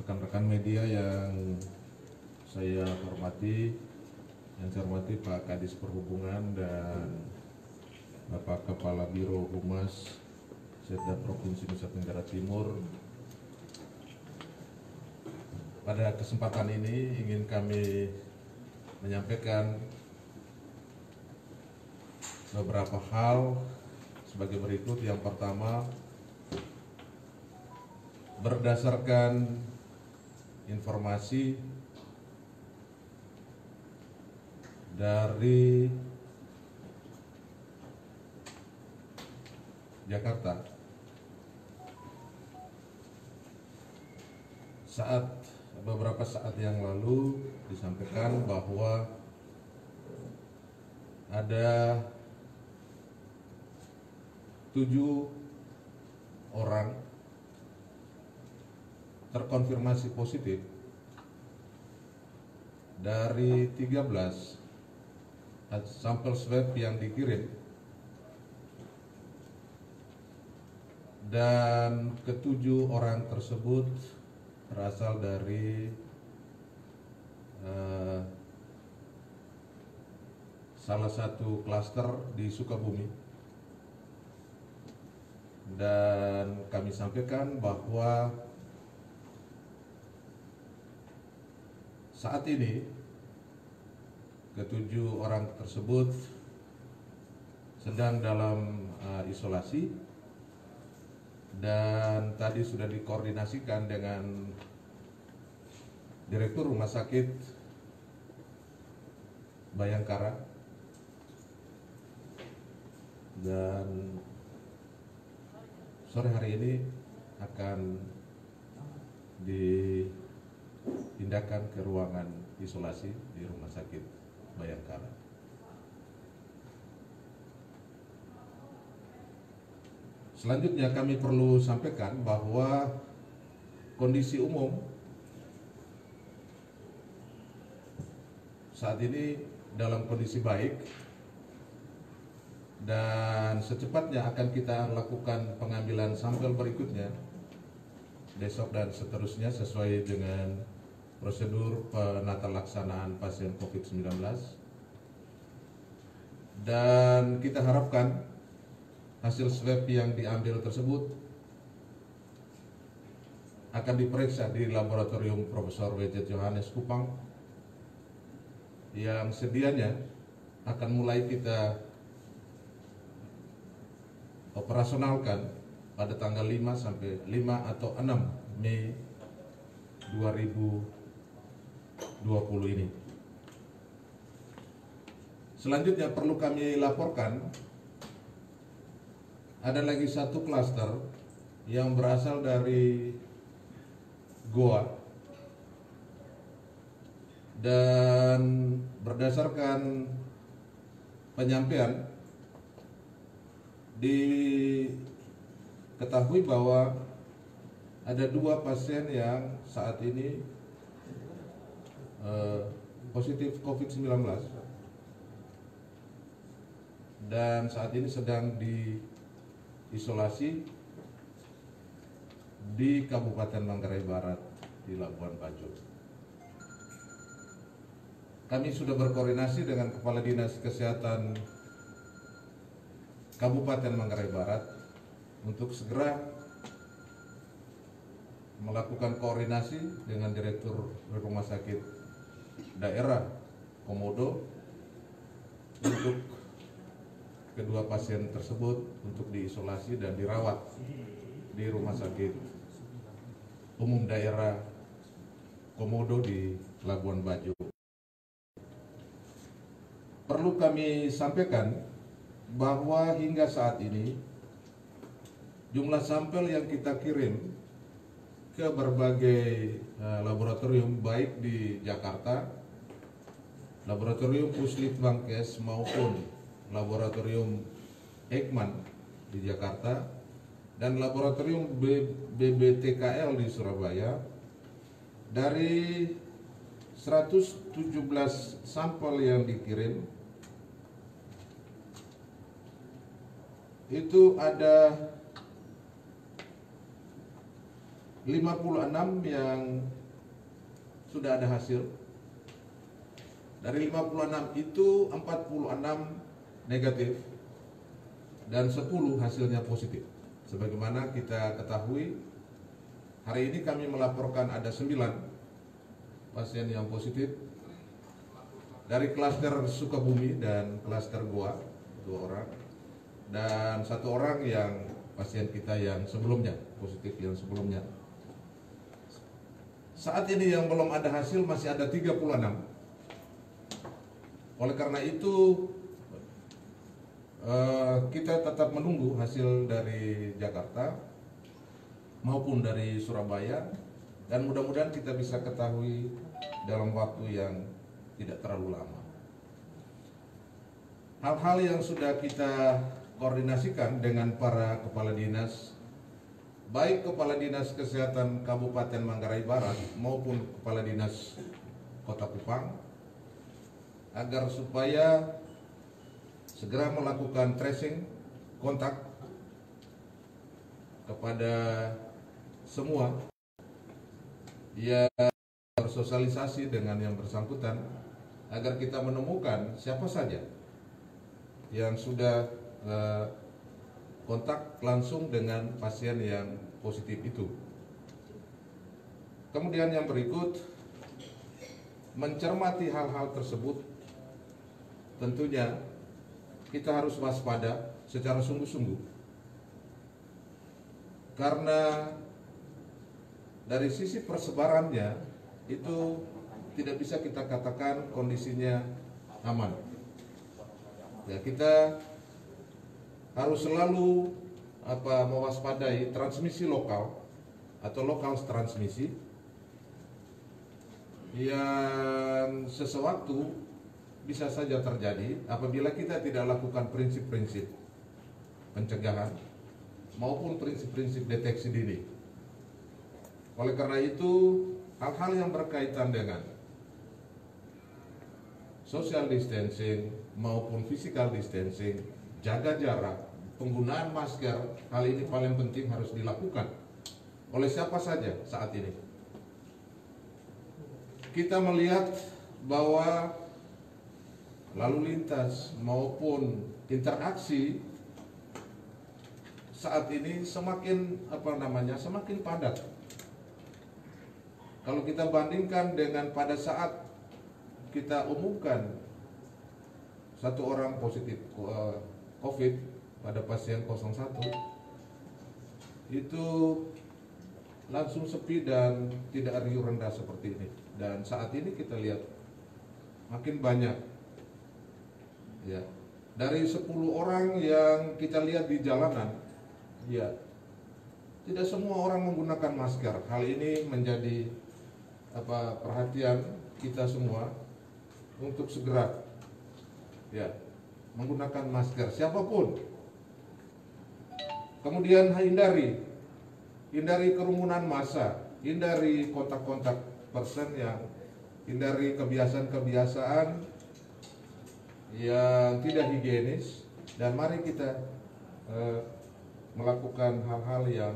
rekan-rekan media yang saya hormati, Pak Kadis Perhubungan dan Bapak Kepala Biro Humas Setda Provinsi Nusa Tenggara Timur. Pada kesempatan ini ingin kami menyampaikan beberapa hal sebagai berikut. Yang pertama, berdasarkan informasi dari Jakarta, beberapa saat yang lalu disampaikan bahwa ada 7 orang terkonfirmasi positif dari 13 sampel swab yang dikirim, dan ke-7 orang tersebut berasal dari salah satu klaster di Sukabumi. Dan kami sampaikan bahwa saat ini ke-7 orang tersebut sedang dalam isolasi, dan tadi sudah dikoordinasikan dengan Direktur Rumah Sakit Bayangkara, dan sore hari ini akan dipindahkan ke ruangan isolasi di Rumah Sakit Bayangkara. Selanjutnya kami perlu sampaikan bahwa kondisi umum saat ini dalam kondisi baik, dan secepatnya akan kita lakukan pengambilan sampel berikutnya besok dan seterusnya sesuai dengan prosedur penata laksanaan pasien COVID-19. Dan kita harapkan hasil swab yang diambil tersebut akan diperiksa di laboratorium Profesor W.J. Johannes Kupang, yang sedianya akan mulai kita operasionalkan pada tanggal 5 atau 6 Mei 2020 ini. Selanjutnya perlu kami laporkan, ada lagi satu klaster yang berasal dari Goa, dan berdasarkan penyampaian diketahui bahwa ada 2 pasien yang saat ini positif COVID-19 dan saat ini sedang diisolasi di Kabupaten Manggarai Barat di Labuan Bajo. Kami sudah berkoordinasi dengan Kepala Dinas Kesehatan Kabupaten Manggarai Barat untuk segera melakukan koordinasi dengan Direktur Rumah Sakit Daerah Komodo untuk kedua pasien tersebut untuk diisolasi dan dirawat di Rumah Sakit Umum Daerah Komodo di Labuan Bajo. Perlu kami sampaikan bahwa hingga saat ini jumlah sampel yang kita kirim ke berbagai laboratorium baik di Jakarta, laboratorium Puslitbangkes maupun laboratorium Ekman di Jakarta dan laboratorium BBTKL di Surabaya, dari 117 sampel yang dikirim itu ada 56 yang sudah ada hasil. Dari 56 itu 46 negatif dan 10 hasilnya positif. Sebagaimana kita ketahui, hari ini kami melaporkan ada 9 pasien yang positif dari klaster Sukabumi dan klaster Goa, 2 orang, dan 1 orang yang pasien kita yang sebelumnya, positif yang sebelumnya. Saat ini yang belum ada hasil masih ada 36. Oleh karena itu kita tetap menunggu hasil dari Jakarta maupun dari Surabaya, dan mudah-mudahan kita bisa ketahui dalam waktu yang tidak terlalu lama. Hal-hal yang sudah kita koordinasikan dengan para kepala dinas, baik Kepala Dinas Kesehatan Kabupaten Manggarai Barat maupun Kepala Dinas Kota Kupang, agar supaya segera melakukan tracing kontak kepada semua yang bersosialisasi dengan yang bersangkutan, agar kita menemukan siapa saja yang sudah kontak langsung dengan pasien yang positif itu. Kemudian yang berikut, mencermati hal-hal tersebut, tentunya kita harus waspada secara sungguh-sungguh, karena dari sisi persebarannya itu tidak bisa kita katakan kondisinya aman. Ya, kita harus selalu mewaspadai transmisi lokal atau lokal transmisi yang sesewaktu bisa saja terjadi apabila kita tidak lakukan prinsip-prinsip pencegahan maupun prinsip-prinsip deteksi dini. Oleh karena itu, hal-hal yang berkaitan dengan social distancing maupun physical distancing, jaga jarak, penggunaan masker, hal ini paling penting harus dilakukan oleh siapa saja saat ini. Kita melihat bahwa lalu lintas maupun interaksi saat ini semakin semakin padat. Kalau kita bandingkan dengan pada saat kita umumkan 1 orang positif COVID pada pasien 01, itu langsung sepi dan tidak riuh rendah seperti ini. Dan saat ini kita lihat makin banyak. Ya, dari 10 orang yang kita lihat di jalanan, ya, tidak semua orang menggunakan masker. Hal ini menjadi perhatian kita semua untuk segera, ya, menggunakan masker siapapun. Kemudian hindari kerumunan massa, hindari kontak-kontak person, yang hindari kebiasaan-kebiasaan yang tidak higienis, dan mari kita melakukan hal-hal yang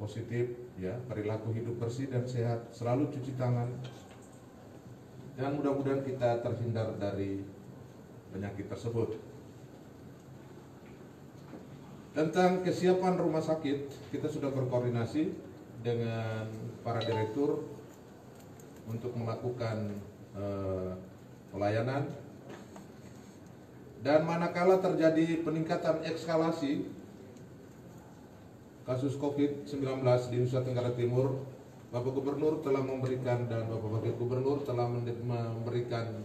positif, ya, perilaku hidup bersih dan sehat, selalu cuci tangan, dan mudah-mudahan kita terhindar dari penyakit tersebut. Tentang kesiapan rumah sakit, kita sudah berkoordinasi dengan para direktur untuk melakukan pelayanan. Dan manakala terjadi peningkatan eskalasi kasus COVID-19 di Nusa Tenggara Timur, Bapak Gubernur telah memberikan dan Bapak Wakil Gubernur telah memberikan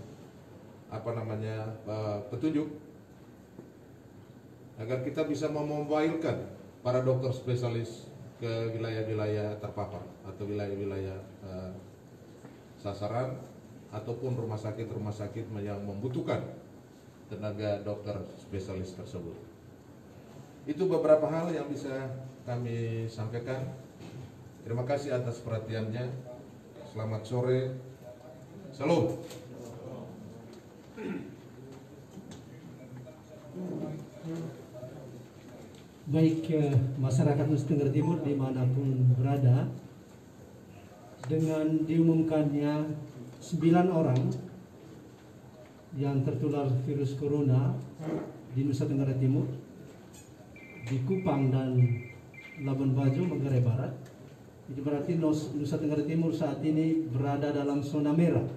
petunjuk agar kita bisa memobilkan para dokter spesialis ke wilayah-wilayah terpapar atau wilayah-wilayah sasaran ataupun rumah sakit yang membutuhkan tenaga dokter spesialis tersebut. Itu beberapa hal yang bisa kami sampaikan. Terima kasih atas perhatiannya. Selamat sore. Salam. baik masyarakat Nusa Tenggara Timur dimanapun berada, dengan diumumkannya 9 orang yang tertular virus corona di Nusa Tenggara Timur, di Kupang dan Labuan Bajo, Manggarai Barat. Itu berarti Nusa Tenggara Timur saat ini berada dalam zona merah.